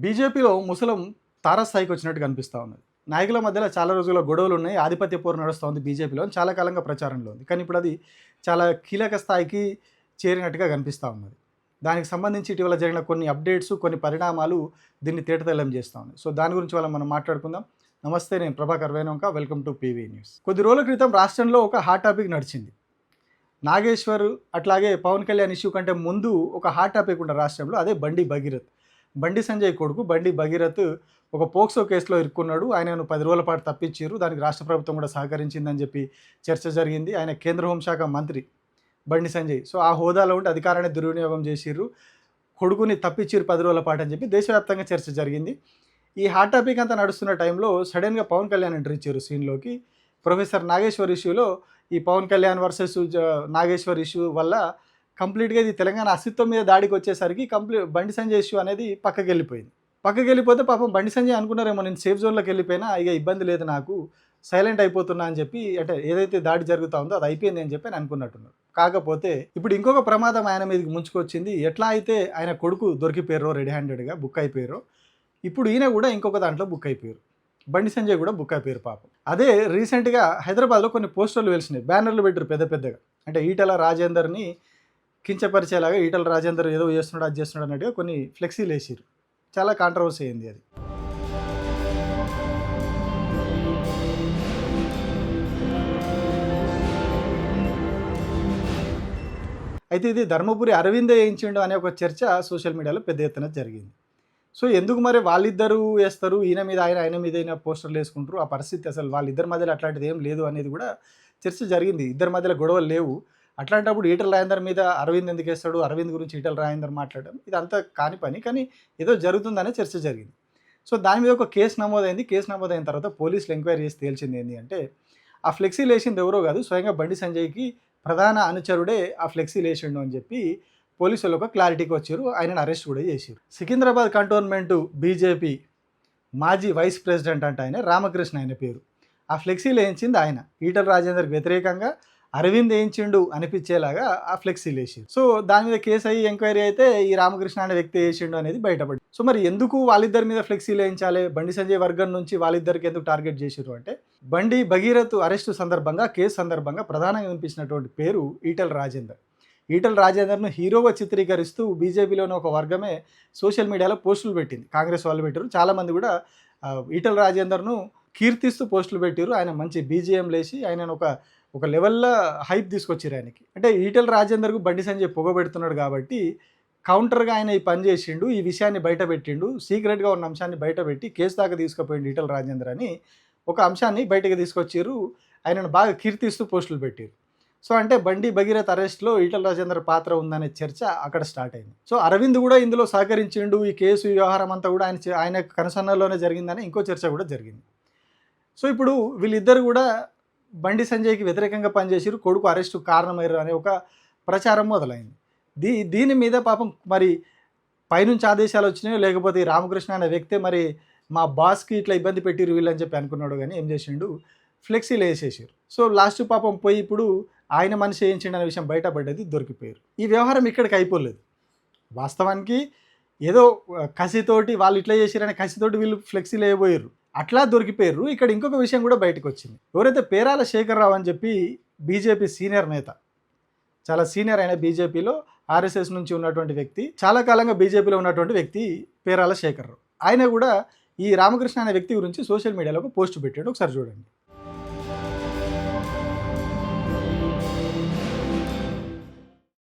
బీజేపీలో ముసలం తారాస్థాయికి వచ్చినట్టు కనిపిస్తూ ఉన్నది. నాయకుల మధ్యలో చాలా రోజుల గొడవలు ఉన్నాయి. ఆధిపత్య పోరు నడుస్తూ ఉంది బీజేపీలో అని చాలా కాలంగా ప్రచారంలో ఉంది. కానీ ఇప్పుడు అది చాలా కీలక స్థాయికి చేరినట్టుగా కనిపిస్తూ ఉన్నది. దానికి సంబంధించి ఇటీవల జరిగిన కొన్ని అప్డేట్స్, కొన్ని పరిణామాలు దీన్ని తేటతెల్లం చేస్తూ ఉన్నాయి. సో దాని గురించి వాళ్ళ మనం మాట్లాడుకుందాం. నమస్తే, నేను Prabhakar Venuka. Welcome to PV news. కొద్ది రోజుల క్రితం రాష్ట్రంలో ఒక హాట్ టాపిక్ నడిచింది. నాగేశ్వర్ అట్లాగే పవన్ కళ్యాణ్ ఇష్యూ కంటే ముందు ఒక హాట్ టాపిక్ ఉన్న రాష్ట్రంలో, అదే బండి భగీరథ్. బండి సంజయ్ కొడుకు బండి భగీరథ్ ఒక పోక్సో కేసులో ఇరుక్కున్నాడు. ఆయనను 10 రోజుల పాటు తప్పించారు. దానికి రాష్ట్ర ప్రభుత్వం కూడా సహకరించిందని చెప్పి చర్చ జరిగింది. ఆయన కేంద్ర హోంశాఖ మంత్రి బండి సంజయ్. సో ఆ హోదాలో ఉండి అధికారాన్ని దుర్వినియోగం చేసిర్రు, కొడుకుని తప్పించారు 10 రోజుల పాటు అని చెప్పి దేశవ్యాప్తంగా చర్చ జరిగింది. ఈ హాట్ టాపిక్ అంతా నడుస్తున్న టైంలో సడన్గా పవన్ కళ్యాణ్ ఎంట్రీ ఇచ్చారు సీన్లోకి. ప్రొఫెసర్ నాగేశ్వర్ ఇష్యూలో ఈ పవన్ కళ్యాణ్ వర్సెస్ నాగేశ్వర్ ఇష్యూ వల్ల కంప్లీట్గా ఇది తెలంగాణ అస్తిత్వం మీద దాడికి వచ్చేసరికి బండి సంజయ్ ఇష్యూ అనేది పక్కకి వెళ్ళిపోతే పాపం బండి సంజయ్ అనుకున్నారేమో, నేను సేఫ్ జోన్లోకి వెళ్ళిపోయినా ఇక ఇబ్బంది లేదు, నాకు సైలెంట్ అయిపోతున్నా అని చెప్పి, అంటే ఏదైతే దాడి జరుగుతూ ఉందో అది అయిపోయింది అని చెప్పి అనుకున్నట్టున్నారు. కాకపోతే ఇప్పుడు ఇంకొక ప్రమాదం ఆయన మీదకి ముంచుకొచ్చింది. ఎట్లా అయితే ఆయన కొడుకు దొరికిపోయారో, రెడీ హ్యాండెడ్గా బుక్ అయిపోయారో, ఇప్పుడు ఈయన కూడా ఇంకొక దాంట్లో బుక్ అయిపోయారు. బండి సంజయ్ కూడా బుక్ అయిపోయారు పాపం. అదే రీసెంట్గా హైదరాబాద్లో కొన్ని పోస్టర్లు వెలిసినాయి, బ్యానర్లు పెట్టారు పెద్ద పెద్దగా. అంటే ఈటల రాజేందర్ని కించపరిచేలాగా, ఈటల రాజేందర్ ఏదో చేస్తున్నాడు, అది చేస్తున్నాడు అన్నట్టుగా కొన్ని ఫ్లెక్సీలు వేసారు. చాలా కాంట్రవర్సీ అయింది అది. అయితే ఇది ధర్మపురి అరవిందే వేయించిండు అనే ఒక చర్చ సోషల్ మీడియాలో పెద్ద ఎత్తున జరిగింది. సో ఎందుకు మరి వాళ్ళిద్దరూ వేస్తారు, ఈయన మీద ఆయన మీద అయినా పోస్టర్లు వేసుకుంటారు, ఆ పరిస్థితి అసలు వాళ్ళిద్దరి మధ్యలో అట్లాంటిది ఏం లేదు అనేది కూడా చర్చ జరిగింది. ఇద్దరి మధ్యలో గొడవలు లేవు. అట్లాంటప్పుడు ఈటల రాజేందర్ మీద అరవింద్ ఎందుకు వేస్తాడు, అరవింద్ గురించి ఈటల రాజేందర్ మాట్లాడడం ఇదంతా కాని పని, కానీ ఏదో జరుగుతుందనే చర్చ జరిగింది. సో దాని మీద ఒక కేసు నమోదైంది. కేసు నమోదైన తర్వాత పోలీసులు ఎంక్వైరీ చేసి తేల్చింది ఏంటి అంటే, ఆ ఫ్లెక్సీలు వేసింది ఎవరో కాదు, స్వయంగా బండి సంజయ్కి ప్రధాన అనుచరుడే ఆ ఫ్లెక్సీలు వేసిండు అని చెప్పి పోలీసులు ఒక క్లారిటీకి వచ్చారు. ఆయనను అరెస్ట్ కూడా చేశారు. సికింద్రాబాద్ కంటోన్మెంట్ బీజేపీ మాజీ వైస్ ప్రెసిడెంట్ అంటే ఆయన రామకృష్ణ, ఆయన పేరు. ఆ ఫ్లెక్సీలు వేయించింది ఆయన. ఈటల రాజేందర్కి వ్యతిరేకంగా అరవింద్ వేయించిండు అనిపించేలాగా ఆ ఫ్లెక్సీలు వేసారు. సో దాని మీద కేసు అయ్యి ఎంక్వైరీ అయితే ఈ రామకృష్ణ అనే వ్యక్తి వేసిండు అనేది బయటపడింది. సో మరి ఎందుకు వాళ్ళిద్దరి మీద ఫ్లెక్సీలు వేయించాలి, బండి సంజయ్ వర్గం నుంచి వాళ్ళిద్దరికి ఎందుకు టార్గెట్ చేసారు అంటే, బండి భగీరథ్ అరెస్టు సందర్భంగా, కేసు సందర్భంగా ప్రధానంగా వినిపించినటువంటి పేరు ఈటల రాజేందర్. ఈటల రాజేందర్ను హీరోగా చిత్రీకరిస్తూ బీజేపీలోని ఒక వర్గమే సోషల్ మీడియాలో పోస్టులు పెట్టింది. కాంగ్రెస్ వాళ్ళు పెట్టారు, చాలామంది కూడా ఈటల రాజేందర్ను కీర్తిస్తూ పోస్టులు పెట్టారు. ఆయన మంచి బీజిఎం లేచి ఆయన ఒక లెవెల్లో హైప్ తీసుకొచ్చారు ఆయనకి. అంటే ఈటల రాజేందర్కు బండి సంజయ్ పొగబెడుతున్నాడు కాబట్టి కౌంటర్గా ఆయన ఈ పని చేసిండు, ఈ విషయాన్ని బయట పెట్టిండు, సీక్రెట్గా ఉన్న అంశాన్ని బయట పెట్టి కేసు దాకా తీసుకుపోయిండు ఈటల రాజేందర్ అని ఒక అంశాన్ని బయటకు తీసుకొచ్చారు. ఆయనను బాగా కీర్తిస్తూ పోస్టులు పెట్టారు. సో అంటే బండి భగీరథ్ అరెస్ట్లో ఈటల రాజేందర్ పాత్ర ఉందనే చర్చ అక్కడ స్టార్ట్ అయింది. సో అరవింద్ కూడా ఇందులో సహకరించిండు, ఈ కేసు వ్యవహారం అంతా కూడా ఆయన కనుసన్నల్లోనే జరిగిందని ఇంకో చర్చ కూడా జరిగింది. సో ఇప్పుడు వీళ్ళిద్దరు కూడా బండి సంజయ్కి వ్యతిరేకంగా పనిచేసారు, కొడుకు అరెస్టు కారణమయ్యారు అనే ఒక ప్రచారం మొదలైంది. దీని మీద పాపం మరి పైనుంచి ఆదేశాలు వచ్చినాయో, లేకపోతే రామకృష్ణ అనే వ్యక్తే మరి మా బాస్కి ఇట్లా ఇబ్బంది పెట్టిరు వీళ్ళని చెప్పి అనుకున్నాడు. కానీ ఏం చేసిండు, ఫ్లెక్సీలు వేసేసారు. సో లాస్ట్ పాపం పోయి ఇప్పుడు ఆయన మనిషి వేయించండి అనే విషయం బయటపడ్డది, దొరికిపోయారు. ఈ వ్యవహారం ఇక్కడికి అయిపోలేదు. వాస్తవానికి ఏదో కసితోటి వాళ్ళు ఇట్లా చేసారనే కసితోటి వీళ్ళు ఫ్లెక్సీలు వేయబోయారు, అట్లా దొరికిపోయారు. ఇక్కడ ఇంకొక విషయం కూడా బయటకు వచ్చింది. ఎవరైతే పేరాల శేఖర్రావు అని చెప్పి బీజేపీ సీనియర్ నేత, చాలా సీనియర్ అయిన బీజేపీలో ఆర్ఎస్ఎస్ నుంచి ఉన్నటువంటి వ్యక్తి, చాలా కాలంగా బీజేపీలో ఉన్నటువంటి వ్యక్తి పేరాల శేఖర్రావు. ఆయన కూడా ఈ రామకృష్ణ అనే వ్యక్తి గురించి సోషల్ మీడియాలో ఒక పోస్ట్ పెట్టాడు. ఒకసారి చూడండి.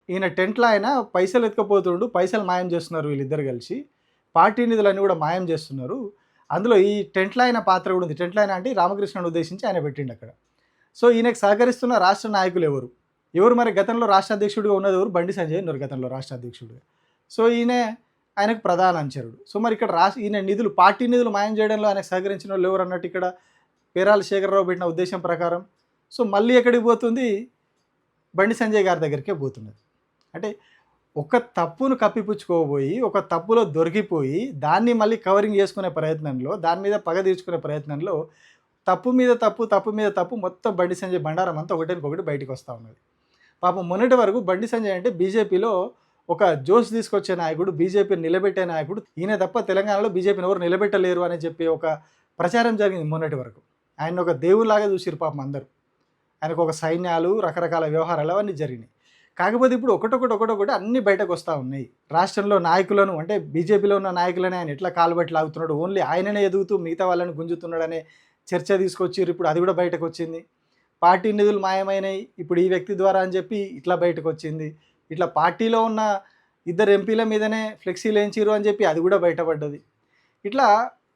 ఈయన టెంట్లో ఆయన పైసలు ఎత్తుకపోతుండు, పైసలు మాయం చేస్తున్నారు వీళ్ళిద్దరు కలిసి, పార్టీ నిధులన్నీ కూడా మాయం చేస్తున్నారు. అందులో ఈ టెంట్లో ఆయన పాత్ర కూడా ఉంది. టెంట్లో ఆయన అంటే రామకృష్ణను ఉద్దేశించి ఆయన పెట్టిండు అక్కడ. సో ఈయనకు సహకరిస్తున్న రాష్ట్ర నాయకులు ఎవరు మరి గతంలో రాష్ట్ర అధ్యక్షుడిగా ఉన్నది ఎవరు, బండి సంజయ్ ఉన్నారు గతంలో రాష్ట్ర అధ్యక్షుడిగా. సో ఆయనకు ప్రధాన అనుచరుడు. సో మరి ఇక్కడ ఈయన నిధులు, పార్టీ నిధులు మాయం చేయడంలో ఆయనకు సహకరించిన వాళ్ళు ఎవరు అన్నట్టు ఇక్కడ పేరాల శేఖర్రావు పెట్టిన ఉద్దేశం ప్రకారం. సో మళ్ళీ ఎక్కడికి పోతుంది, బండి సంజయ్ గారి దగ్గరికే పోతున్నది. అంటే ఒక తప్పును కప్పిపుచ్చుకోబోయి, ఒక తప్పులో దొరికిపోయి, దాన్ని మళ్ళీ కవరింగ్ చేసుకునే ప్రయత్నంలో, దాని మీద పగ తీర్చుకునే ప్రయత్నంలో తప్పు మీద తప్పు మొత్తం బండి సంజయ్ బండారం అంతా ఒకటి బయటకు వస్తూ ఉన్నది. పాపం మొన్నటి వరకు బండి సంజయ్ అంటే బీజేపీలో ఒక జోష్ తీసుకొచ్చే నాయకుడు, బీజేపీని నిలబెట్టే నాయకుడు ఈయన తప్ప తెలంగాణలో బీజేపీని ఎవరు నిలబెట్టలేరు అని చెప్పి ఒక ప్రచారం జరిగింది మొన్నటి వరకు. ఆయన ఒక దేవుడిలాగా చూసిరు పాపం అందరూ. ఆయనకు ఒక సైన్యాలు, రకరకాల వ్యవహారాలు అవన్నీ జరిగినాయి. కాకపోతే ఇప్పుడు ఒకటొకటి అన్నీ బయటకు వస్తూ ఉన్నాయి. రాష్ట్రంలో నాయకులను అంటే బీజేపీలో ఉన్న నాయకులని ఆయన ఎట్లా కాలుబట్టి లాగుతున్నాడు, ఓన్లీ ఆయననే ఎదుగుతూ మిగతా వాళ్ళని గుంజుతున్నాడనే చర్చ తీసుకొచ్చిర్రు. ఇప్పుడు అది కూడా బయటకు వచ్చింది. పార్టీ నిధులు మాయమైనవి ఇప్పుడు ఈ వ్యక్తి ద్వారా అని చెప్పి ఇట్లా బయటకు వచ్చింది. ఇట్లా పార్టీలో ఉన్న 2 ఎంపీల మీదనే ఫ్లెక్సీలు వేయించిరు అని చెప్పి అది కూడా బయటపడ్డది. ఇట్లా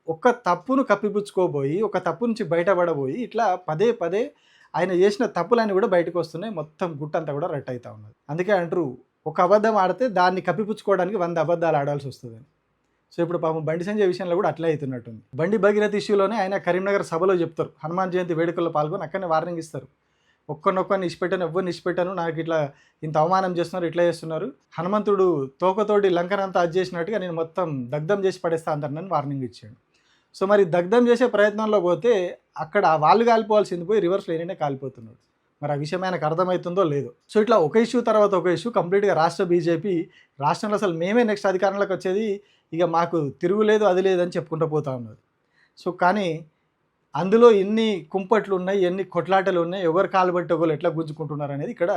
ఒక తప్పును కప్పిపుచ్చుకోబోయి, ఒక తప్పు నుంచి బయటపడబోయి ఇట్లా పదే పదే ఆయన చేసిన తప్పులన్నీ కూడా బయటకు వస్తున్నాయి. మొత్తం గుట్టంతా కూడా రట్ అవుతా ఉన్నది. అందుకే అంటారు, ఒక అబద్ధం ఆడితే దాన్ని కప్పిపుచ్చుకోవడానికి 100 అబద్ధాలు ఆడాల్సి వస్తుందని. సో ఇప్పుడు పాపం బండి సంజయ్ విషయంలో కూడా అట్లే అవుతున్నట్టుంది. బండి భగీరథ ఇష్యూలోనే ఆయన కరీంనగర్ సభలో చెప్తారు, హనుమాన్ జయంతి వేడుకల్లో పాల్గొని అక్కడనే వార్నింగ్ ఇస్తారు. ఒక్కరినొక్కరిని ఇచ్చిపెట్టాను, ఎవరిని ఇచ్చిపెట్టాను, నాకు ఇట్లా ఇంత అవమానం చేస్తున్నారు, ఇట్లా చేస్తున్నారు, హనుమంతుడు తోకతోటి లంకనంతా అది చేసినట్టుగా నేను మొత్తం దగ్ధం చేసి పడేస్తా అంటారని వార్నింగ్ ఇచ్చాడు. సో మరి దగ్ధం చేసే ప్రయత్నంలో పోతే అక్కడ వాళ్ళు కాలిపోవాల్సింది పోయి రివర్స్లో ఈయననే కాలిపోతున్నాడు. మరి ఆ విషయం ఆయనకు అర్థమవుతుందో లేదో. సో ఇట్లా ఒక ఇష్యూ తర్వాత ఒక ఇష్యూ కంప్లీట్గా రాష్ట్ర బీజేపీ రాష్ట్రంలో అసలు మేమే నెక్స్ట్ అధికారంలోకి వచ్చేది, ఇక మాకు తిరుగులేదు అది లేదని చెప్పుకుంటూ పోతా ఉన్నది. సో కానీ అందులో ఎన్ని కుంపట్లు ఉన్నాయి, ఎన్ని కొట్లాటలు ఉన్నాయి, ఎవరు కాలు బట్టి ఒకరు ఎట్లా గుంజుకుంటున్నారు అనేది ఇక్కడ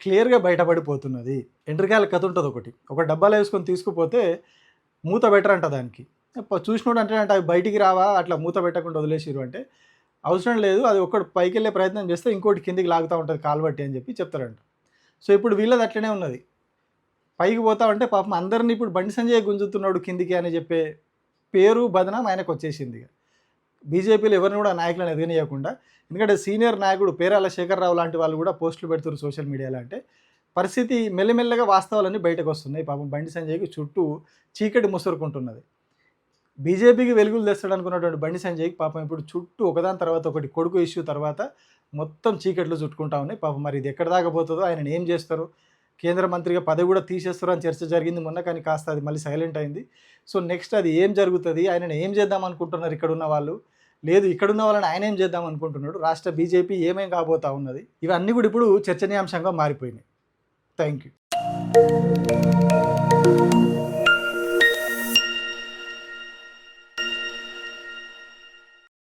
క్లియర్గా బయటపడిపోతున్నది. ఎండ్రికాయల కథ ఉంటుంది ఒకటి, ఒక డబ్బాలో వేసుకొని తీసుకుపోతే మూత బెటర్ అంట దానికి. చూసినోడు అంటే అవి బయటికి రావా, అట్లా మూత పెట్టకుండా వదిలేసిరు అంటే అవసరం లేదు, అది ఒకటి పైకి వెళ్ళే ప్రయత్నం చేస్తే ఇంకోటి కిందికి లాగుతూ ఉంటుంది కాలుబట్టి అని చెప్పి చెప్తారంట. సో ఇప్పుడు వీళ్ళది అట్లనే ఉన్నది, పైకి పోతా ఉంటే పాపం అందరినీ ఇప్పుడు బండి సంజయ్ గుంజుతున్నాడు కిందికి అని చెప్పే పేరు బదనాం ఆయనకు వచ్చేసింది. బీజేపీలో ఎవరిని కూడా నాయకులను ఎదగనీయకుండా, ఎందుకంటే సీనియర్ నాయకుడు పేరాల శేఖర్రావు లాంటి వాళ్ళు కూడా పోస్టులు పెడుతున్నారు సోషల్ మీడియాలో. అంటే పరిస్థితి మెల్లమెల్లగా వాస్తవాలన్నీ బయటకు వస్తున్నాయి. పాపం బండి సంజయ్కి చుట్టూ చీకటి ముసురుకుంటున్నది. బీజేపీకి వెలుగులు తెస్తాడు అనుకున్నటువంటి బండి సంజయ్కి పాపం ఇప్పుడు చుట్టూ ఒకదాని తర్వాత ఒకటి, కొడుకు ఇష్యూ తర్వాత మొత్తం చీకట్లు చుట్టుకుంటా ఉన్నాయి. పాపం మరి ఇది ఎక్కడ దాకా పోతుందో, ఆయన ఏం చేస్తారు, కేంద్ర మంత్రిగా పదవి కూడా తీసేస్తారు అని చర్చ జరిగింది మొన్న, కానీ కాస్త అది మళ్ళీ సైలెంట్ అయింది. సో నెక్స్ట్ అది ఏం జరుగుతుంది, ఆయనను ఏం చేద్దాం అనుకుంటున్నారు ఇక్కడున్న వాళ్ళు, లేదు ఇక్కడున్న వాళ్ళని ఆయన ఏం చేద్దాం అనుకుంటున్నాడు, రాష్ట్ర బీజేపీ ఏమేం కాబోతా ఉన్నది, ఇవన్నీ కూడా ఇప్పుడు చర్చనీయాంశంగా మారిపోయినాయి. Thank you.